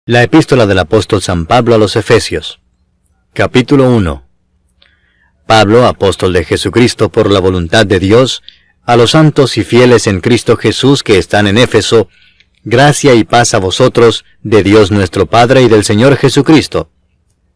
La epístola del apóstol San Pablo a los Efesios. Capítulo 1. Pablo, apóstol de Jesucristo por la voluntad de Dios, a los santos y fieles en Cristo Jesús que están en Éfeso, gracia y paz a vosotros, de Dios nuestro Padre y del Señor Jesucristo.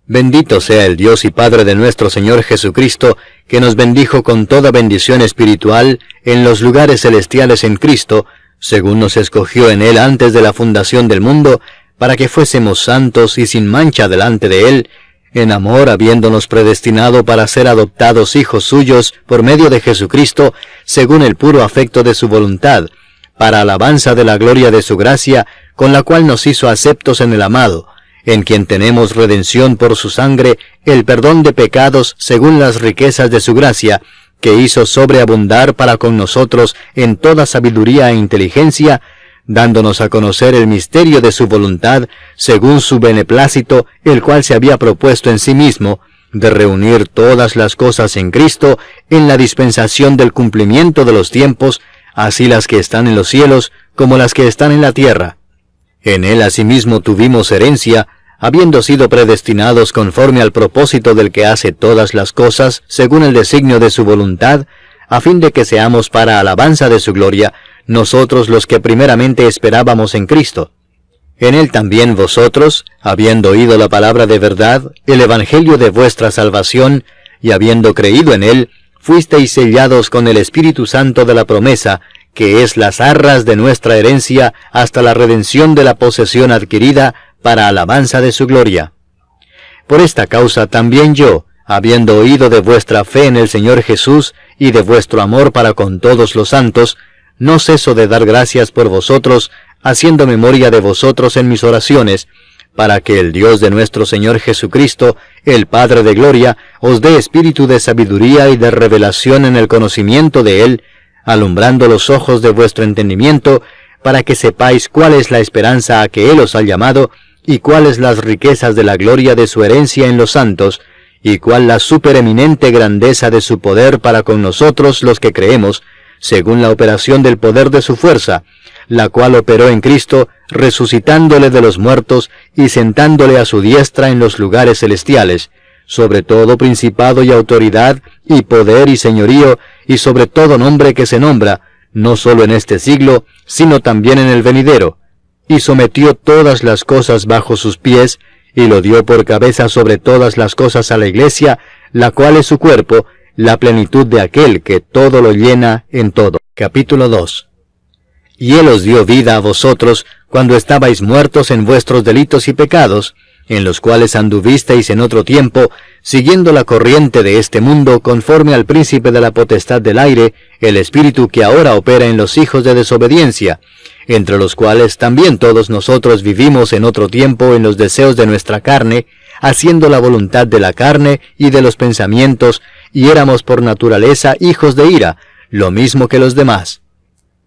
Bendito sea el Dios y Padre de nuestro Señor Jesucristo, que nos bendijo con toda bendición espiritual en los lugares celestiales en Cristo, según nos escogió en Él antes de la fundación del mundo, para que fuésemos santos y sin mancha delante de Él, en amor habiéndonos predestinado para ser adoptados hijos suyos por medio de Jesucristo, según el puro afecto de su voluntad, para alabanza de la gloria de su gracia, con la cual nos hizo aceptos en el amado, en quien tenemos redención por su sangre, el perdón de pecados según las riquezas de su gracia, que hizo sobreabundar para con nosotros en toda sabiduría e inteligencia, dándonos a conocer el misterio de su voluntad, según su beneplácito, el cual se había propuesto en sí mismo, de reunir todas las cosas en Cristo, en la dispensación del cumplimiento de los tiempos, así las que están en los cielos, como las que están en la tierra. En Él asimismo tuvimos herencia, habiendo sido predestinados conforme al propósito del que hace todas las cosas, según el designio de su voluntad, a fin de que seamos para alabanza de su gloria, nosotros los que primeramente esperábamos en Cristo. En Él también vosotros, habiendo oído la palabra de verdad, el evangelio de vuestra salvación, y habiendo creído en Él, fuisteis sellados con el Espíritu Santo de la promesa, que es las arras de nuestra herencia hasta la redención de la posesión adquirida para alabanza de su gloria. Por esta causa también yo, habiendo oído de vuestra fe en el Señor Jesús y de vuestro amor para con todos los santos, no ceso de dar gracias por vosotros, haciendo memoria de vosotros en mis oraciones, para que el Dios de nuestro Señor Jesucristo, el Padre de gloria, os dé espíritu de sabiduría y de revelación en el conocimiento de Él, alumbrando los ojos de vuestro entendimiento, para que sepáis cuál es la esperanza a que Él os ha llamado, y cuáles las riquezas de la gloria de su herencia en los santos, y cuál la supereminente grandeza de su poder para con nosotros los que creemos, según la operación del poder de su fuerza, la cual operó en Cristo, resucitándole de los muertos y sentándole a su diestra en los lugares celestiales, sobre todo principado y autoridad, y poder y señorío, y sobre todo nombre que se nombra, no solo en este siglo, sino también en el venidero, y sometió todas las cosas bajo sus pies, y lo dio por cabeza sobre todas las cosas a la Iglesia, la cual es su cuerpo, la plenitud de aquel que todo lo llena en todo. Capítulo 2. Y Él os dio vida a vosotros, cuando estabais muertos en vuestros delitos y pecados, en los cuales anduvisteis en otro tiempo, siguiendo la corriente de este mundo, conforme al príncipe de la potestad del aire, el espíritu que ahora opera en los hijos de desobediencia, entre los cuales también todos nosotros vivimos en otro tiempo en los deseos de nuestra carne, haciendo la voluntad de la carne y de los pensamientos, y éramos por naturaleza hijos de ira, lo mismo que los demás.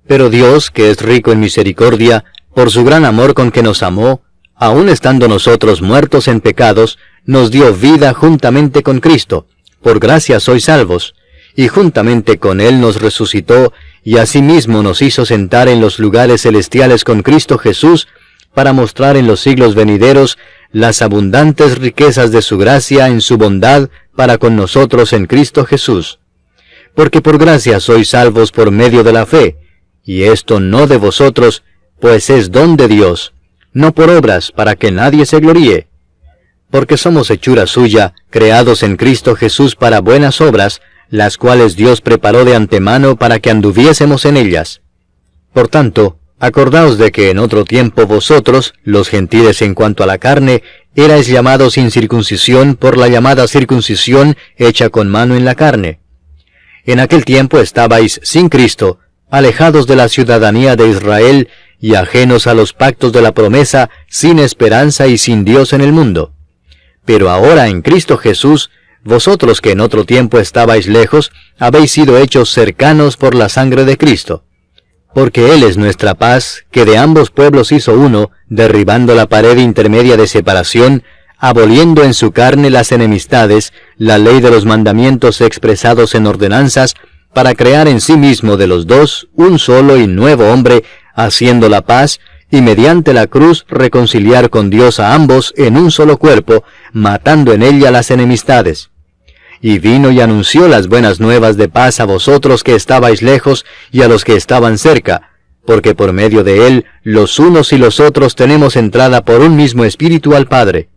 Pero Dios, que es rico en misericordia, por su gran amor con que nos amó, aun estando nosotros muertos en pecados, nos dio vida juntamente con Cristo. Por gracia sois salvos, y juntamente con Él nos resucitó, y asimismo nos hizo sentar en los lugares celestiales con Cristo Jesús, para mostrar en los siglos venideros las abundantes riquezas de su gracia en su bondad para con nosotros en Cristo Jesús. Porque por gracia sois salvos por medio de la fe, y esto no de vosotros, pues es don de Dios, no por obras, para que nadie se gloríe. Porque somos hechura suya, creados en Cristo Jesús para buenas obras, las cuales Dios preparó de antemano para que anduviésemos en ellas. Por tanto, acordaos de que en otro tiempo vosotros, los gentiles en cuanto a la carne, erais llamados sin circuncisión por la llamada circuncisión hecha con mano en la carne. En aquel tiempo estabais sin Cristo, alejados de la ciudadanía de Israel, y ajenos a los pactos de la promesa, sin esperanza y sin Dios en el mundo. Pero ahora en Cristo Jesús, vosotros que en otro tiempo estabais lejos, habéis sido hechos cercanos por la sangre de Cristo. Porque Él es nuestra paz, que de ambos pueblos hizo uno, derribando la pared intermedia de separación, aboliendo en su carne las enemistades, la ley de los mandamientos expresados en ordenanzas, para crear en sí mismo de los dos un solo y nuevo hombre, haciendo la paz, y mediante la cruz reconciliar con Dios a ambos en un solo cuerpo, matando en ella las enemistades. Y vino y anunció las buenas nuevas de paz a vosotros que estabais lejos y a los que estaban cerca, porque por medio de él los unos y los otros tenemos entrada por un mismo espíritu al Padre.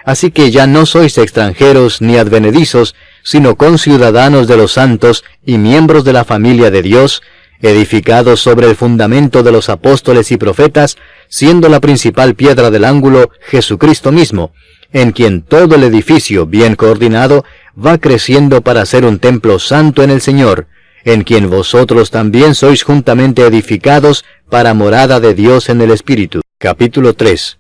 Así que ya no sois extranjeros ni advenedizos, sino conciudadanos de los santos y miembros de la familia de Dios, edificados sobre el fundamento de los apóstoles y profetas, siendo la principal piedra del ángulo Jesucristo mismo, en quien todo el edificio bien coordinado va creciendo para ser un templo santo en el Señor, en quien vosotros también sois juntamente edificados para morada de Dios en el Espíritu. Capítulo 3.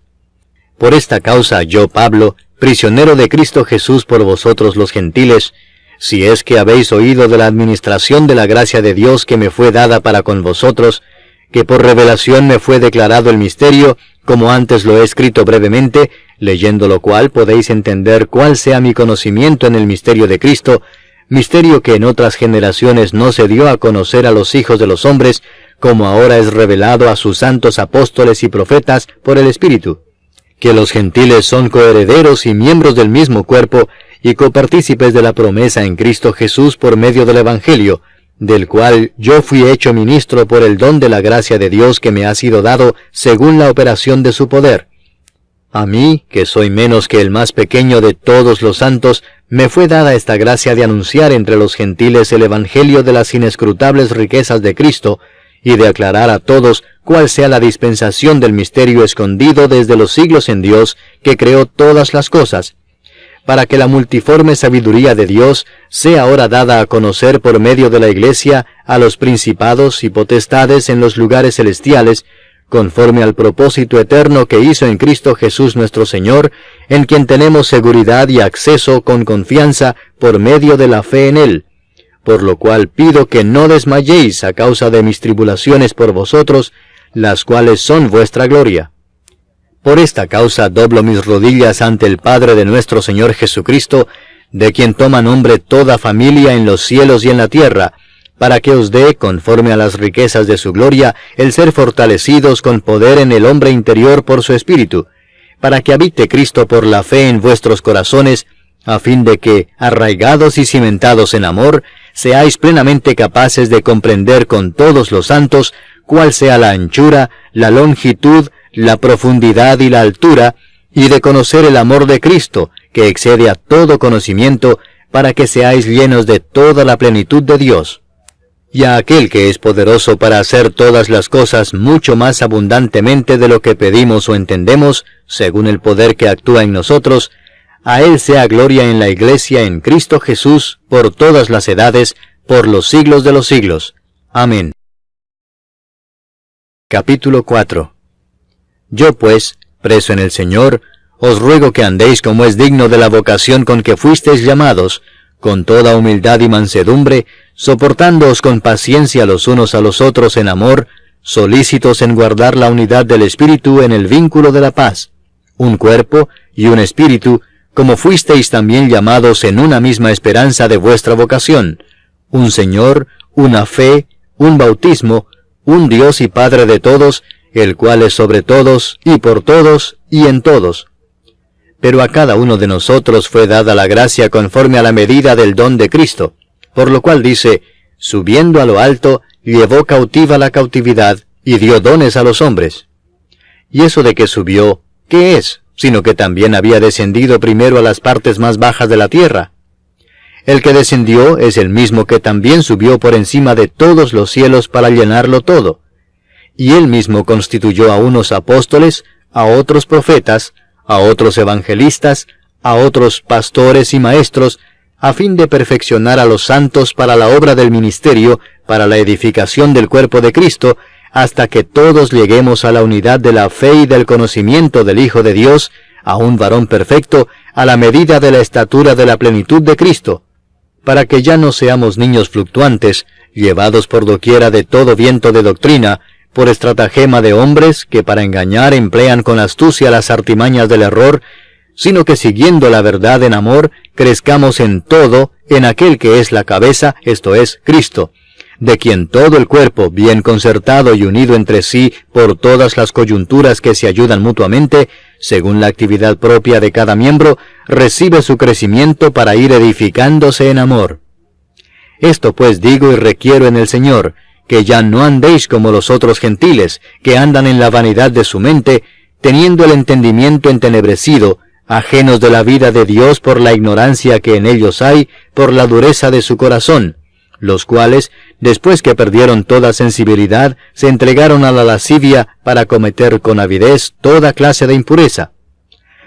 Por esta causa yo, Pablo, prisionero de Cristo Jesús por vosotros los gentiles, si es que habéis oído de la administración de la gracia de Dios que me fue dada para con vosotros, que por revelación me fue declarado el misterio, como antes lo he escrito brevemente, leyendo lo cual podéis entender cuál sea mi conocimiento en el misterio de Cristo, misterio que en otras generaciones no se dio a conocer a los hijos de los hombres, como ahora es revelado a sus santos apóstoles y profetas por el Espíritu, que los gentiles son coherederos y miembros del mismo cuerpo, y copartícipes de la promesa en Cristo Jesús por medio del Evangelio, del cual yo fui hecho ministro por el don de la gracia de Dios que me ha sido dado según la operación de su poder. A mí, que soy menos que el más pequeño de todos los santos, me fue dada esta gracia de anunciar entre los gentiles el Evangelio de las inescrutables riquezas de Cristo, y de aclarar a todos cuál sea la dispensación del misterio escondido desde los siglos en Dios, que creó todas las cosas, para que la multiforme sabiduría de Dios sea ahora dada a conocer por medio de la Iglesia a los principados y potestades en los lugares celestiales, conforme al propósito eterno que hizo en Cristo Jesús nuestro Señor, en quien tenemos seguridad y acceso con confianza por medio de la fe en Él. Por lo cual pido que no desmayéis a causa de mis tribulaciones por vosotros, las cuales son vuestra gloria. Por esta causa doblo mis rodillas ante el Padre de nuestro Señor Jesucristo, de quien toma nombre toda familia en los cielos y en la tierra, para que os dé, conforme a las riquezas de su gloria, el ser fortalecidos con poder en el hombre interior por su Espíritu, para que habite Cristo por la fe en vuestros corazones, a fin de que, arraigados y cimentados en amor, seáis plenamente capaces de comprender con todos los santos cuál sea la anchura, la longitud, la profundidad y la altura, y de conocer el amor de Cristo, que excede a todo conocimiento, para que seáis llenos de toda la plenitud de Dios. Y a aquel que es poderoso para hacer todas las cosas mucho más abundantemente de lo que pedimos o entendemos, según el poder que actúa en nosotros, a Él sea gloria en la Iglesia en Cristo Jesús, por todas las edades, por los siglos de los siglos. Amén. Capítulo 4. Yo pues, preso en el Señor, os ruego que andéis como es digno de la vocación con que fuisteis llamados, con toda humildad y mansedumbre, soportándoos con paciencia los unos a los otros en amor, solícitos en guardar la unidad del Espíritu en el vínculo de la paz, un cuerpo y un espíritu, como fuisteis también llamados en una misma esperanza de vuestra vocación, un Señor, una fe, un bautismo, un Dios y Padre de todos, el cual es sobre todos, y por todos, y en todos. Pero a cada uno de nosotros fue dada la gracia conforme a la medida del don de Cristo, por lo cual dice, subiendo a lo alto, llevó cautiva la cautividad, y dio dones a los hombres. Y eso de que subió, ¿qué es? Sino que también había descendido primero a las partes más bajas de la tierra. El que descendió es el mismo que también subió por encima de todos los cielos para llenarlo todo. Y él mismo constituyó a unos apóstoles, a otros profetas, a otros evangelistas, a otros pastores y maestros, a fin de perfeccionar a los santos para la obra del ministerio, para la edificación del cuerpo de Cristo, hasta que todos lleguemos a la unidad de la fe y del conocimiento del Hijo de Dios, a un varón perfecto, a la medida de la estatura de la plenitud de Cristo, para que ya no seamos niños fluctuantes, llevados por doquiera de todo viento de doctrina, por estratagema de hombres que para engañar emplean con astucia las artimañas del error, sino que siguiendo la verdad en amor, crezcamos en todo en aquel que es la cabeza, esto es, Cristo, de quien todo el cuerpo, bien concertado y unido entre sí por todas las coyunturas que se ayudan mutuamente, según la actividad propia de cada miembro, recibe su crecimiento para ir edificándose en amor. Esto pues digo y requiero en el Señor, que ya no andéis como los otros gentiles, que andan en la vanidad de su mente, teniendo el entendimiento entenebrecido, ajenos de la vida de Dios por la ignorancia que en ellos hay, por la dureza de su corazón, los cuales, después que perdieron toda sensibilidad, se entregaron a la lascivia para cometer con avidez toda clase de impureza.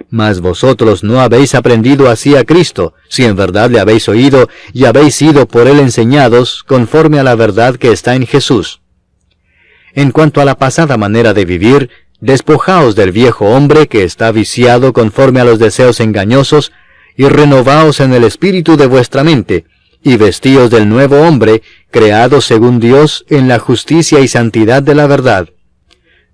Mas vosotros no habéis aprendido así a Cristo, si en verdad le habéis oído y habéis sido por él enseñados, conforme a la verdad que está en Jesús. En cuanto a la pasada manera de vivir, despojaos del viejo hombre que está viciado conforme a los deseos engañosos, y renovaos en el espíritu de vuestra mente, y vestíos del nuevo hombre, creado según Dios en la justicia y santidad de la verdad.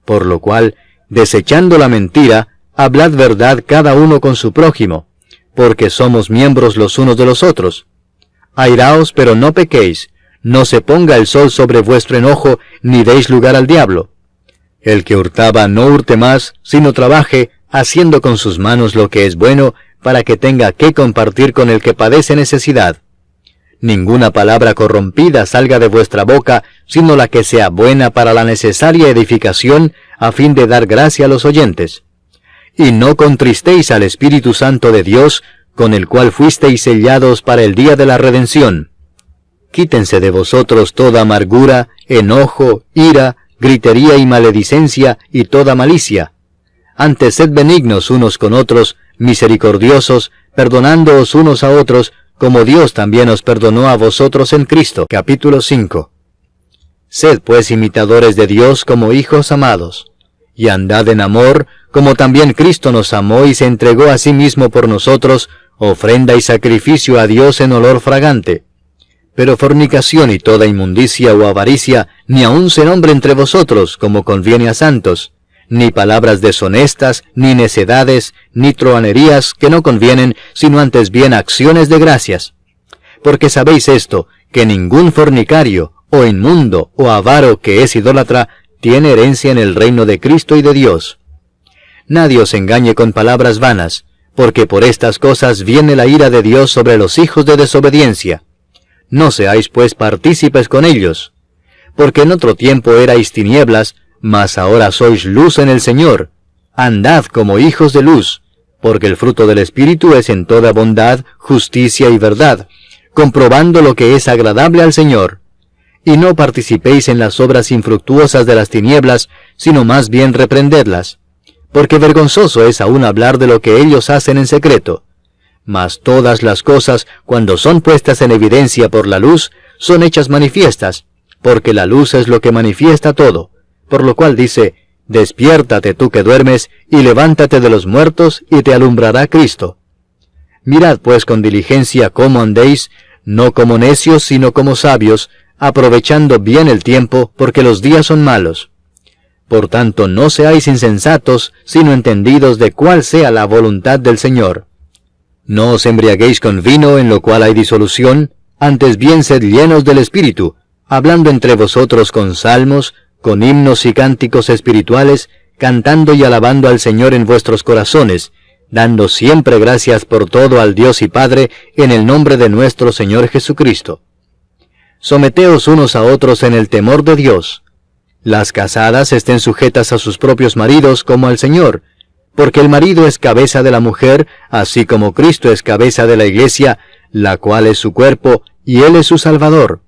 Por lo cual, desechando la mentira, hablad verdad cada uno con su prójimo, porque somos miembros los unos de los otros. Airaos, pero no pequéis, no se ponga el sol sobre vuestro enojo, ni deis lugar al diablo. El que hurtaba no hurte más, sino trabaje, haciendo con sus manos lo que es bueno, para que tenga que compartir con el que padece necesidad. Ninguna palabra corrompida salga de vuestra boca, sino la que sea buena para la necesaria edificación, a fin de dar gracia a los oyentes. Y no contristéis al Espíritu Santo de Dios, con el cual fuisteis sellados para el día de la redención. Quítense de vosotros toda amargura, enojo, ira, gritería y maledicencia, y toda malicia. Antes sed benignos unos con otros, misericordiosos, perdonándoos unos a otros, como Dios también os perdonó a vosotros en Cristo. Capítulo 5. Sed pues imitadores de Dios como hijos amados, y andad en amor, como también Cristo nos amó y se entregó a sí mismo por nosotros, ofrenda y sacrificio a Dios en olor fragante. Pero fornicación y toda inmundicia o avaricia, ni aun se nombre entre vosotros, como conviene a santos, ni palabras deshonestas, ni necedades, ni truhanerías que no convienen, sino antes bien acciones de gracias. Porque sabéis esto, que ningún fornicario, o inmundo, o avaro que es idólatra, tiene herencia en el reino de Cristo y de Dios. Nadie os engañe con palabras vanas, porque por estas cosas viene la ira de Dios sobre los hijos de desobediencia. No seáis pues partícipes con ellos, porque en otro tiempo erais tinieblas, mas ahora sois luz en el Señor. Andad como hijos de luz, porque el fruto del Espíritu es en toda bondad, justicia y verdad, comprobando lo que es agradable al Señor. Y no participéis en las obras infructuosas de las tinieblas, sino más bien reprendedlas, porque vergonzoso es aún hablar de lo que ellos hacen en secreto. Mas todas las cosas, cuando son puestas en evidencia por la luz, son hechas manifiestas, porque la luz es lo que manifiesta todo. Por lo cual dice, despiértate tú que duermes, y levántate de los muertos, y te alumbrará Cristo. Mirad pues con diligencia cómo andéis, no como necios, sino como sabios, aprovechando bien el tiempo, porque los días son malos. Por tanto, no seáis insensatos, sino entendidos de cuál sea la voluntad del Señor. No os embriaguéis con vino, en lo cual hay disolución, antes bien sed llenos del Espíritu, hablando entre vosotros con salmos, con himnos y cánticos espirituales, cantando y alabando al Señor en vuestros corazones, dando siempre gracias por todo al Dios y Padre, en el nombre de nuestro Señor Jesucristo. Someteos unos a otros en el temor de Dios. Las casadas estén sujetas a sus propios maridos como al Señor, porque el marido es cabeza de la mujer, así como Cristo es cabeza de la Iglesia, la cual es su cuerpo, y Él es su Salvador.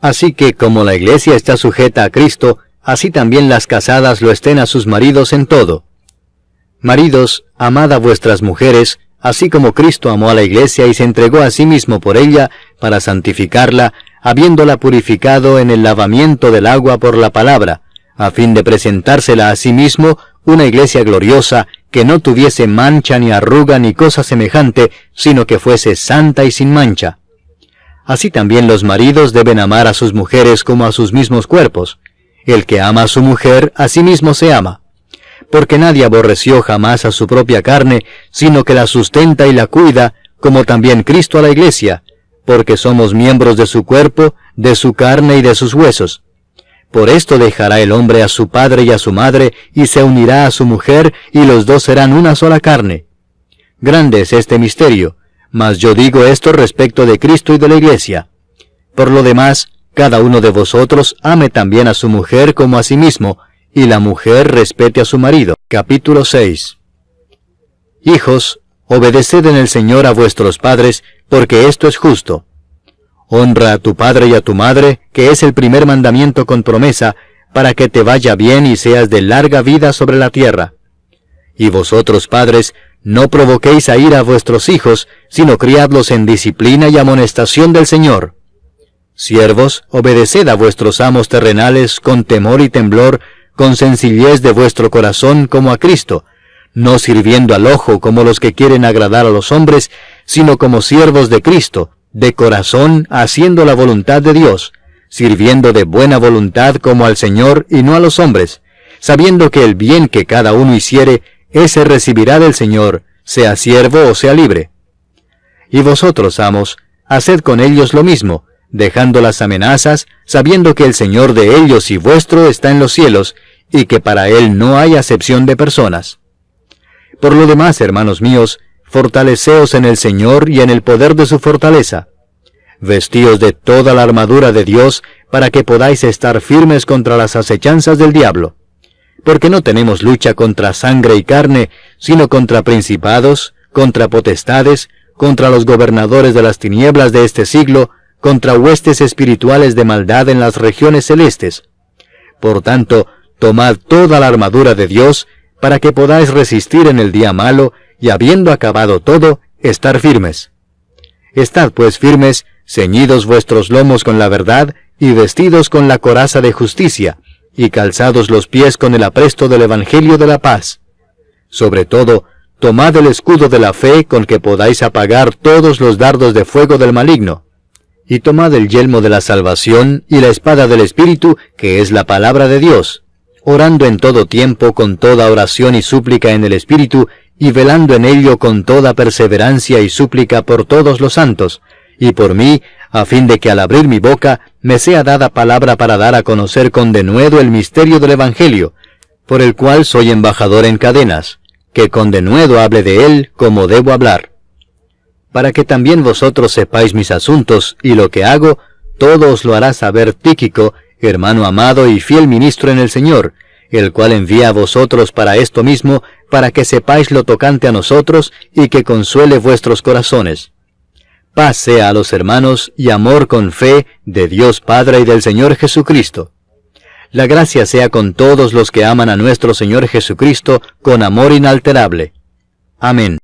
Así que como la Iglesia está sujeta a Cristo, así también las casadas lo estén a sus maridos en todo. Maridos, amad a vuestras mujeres, así como Cristo amó a la Iglesia y se entregó a sí mismo por ella, para santificarla, habiéndola purificado en el lavamiento del agua por la palabra, a fin de presentársela a sí mismo una iglesia gloriosa, que no tuviese mancha ni arruga ni cosa semejante, sino que fuese santa y sin mancha. Así también los maridos deben amar a sus mujeres como a sus mismos cuerpos. El que ama a su mujer, a sí mismo se ama. Porque nadie aborreció jamás a su propia carne, sino que la sustenta y la cuida, como también Cristo a la iglesia, porque somos miembros de su cuerpo, de su carne y de sus huesos. Por esto dejará el hombre a su padre y a su madre, y se unirá a su mujer, y los dos serán una sola carne. Grande es este misterio, mas yo digo esto respecto de Cristo y de la Iglesia. Por lo demás, cada uno de vosotros ame también a su mujer como a sí mismo, y la mujer respete a su marido. Capítulo 6. Hijos, obedeced en el Señor a vuestros padres, porque esto es justo. Honra a tu padre y a tu madre, que es el primer mandamiento con promesa, para que te vaya bien y seas de larga vida sobre la tierra. Y vosotros, padres, no provoquéis a ira a vuestros hijos, sino criadlos en disciplina y amonestación del Señor. Siervos, obedeced a vuestros amos terrenales con temor y temblor, con sencillez de vuestro corazón como a Cristo, no sirviendo al ojo como los que quieren agradar a los hombres, sino como siervos de Cristo, de corazón haciendo la voluntad de Dios, sirviendo de buena voluntad como al Señor y no a los hombres, sabiendo que el bien que cada uno hiciere, ese recibirá del Señor, sea siervo o sea libre. Y vosotros, amos, haced con ellos lo mismo, dejando las amenazas, sabiendo que el Señor de ellos y vuestro está en los cielos, y que para Él no hay acepción de personas. Por lo demás, hermanos míos, fortaleceos en el Señor y en el poder de su fortaleza. Vestíos de toda la armadura de Dios, para que podáis estar firmes contra las acechanzas del diablo. Porque no tenemos lucha contra sangre y carne, sino contra principados, contra potestades, contra los gobernadores de las tinieblas de este siglo, contra huestes espirituales de maldad en las regiones celestes. Por tanto, tomad toda la armadura de Dios, para que podáis resistir en el día malo, y habiendo acabado todo, estar firmes. Estad pues firmes, ceñidos vuestros lomos con la verdad, y vestidos con la coraza de justicia, y calzados los pies con el apresto del Evangelio de la paz. Sobre todo, tomad el escudo de la fe con que podáis apagar todos los dardos de fuego del maligno. Y tomad el yelmo de la salvación y la espada del Espíritu, que es la palabra de Dios, orando en todo tiempo con toda oración y súplica en el Espíritu, y velando en ello con toda perseverancia y súplica por todos los santos, y por mí, a fin de que al abrir mi boca me sea dada palabra para dar a conocer con denuedo el misterio del Evangelio, por el cual soy embajador en cadenas, que con denuedo hable de él como debo hablar. Para que también vosotros sepáis mis asuntos y lo que hago, todo os lo hará saber Tíquico, hermano amado y fiel ministro en el Señor, el cual envía a vosotros para esto mismo, para que sepáis lo tocante a nosotros y que consuele vuestros corazones. Paz sea a los hermanos y amor con fe de Dios Padre y del Señor Jesucristo. La gracia sea con todos los que aman a nuestro Señor Jesucristo con amor inalterable. Amén.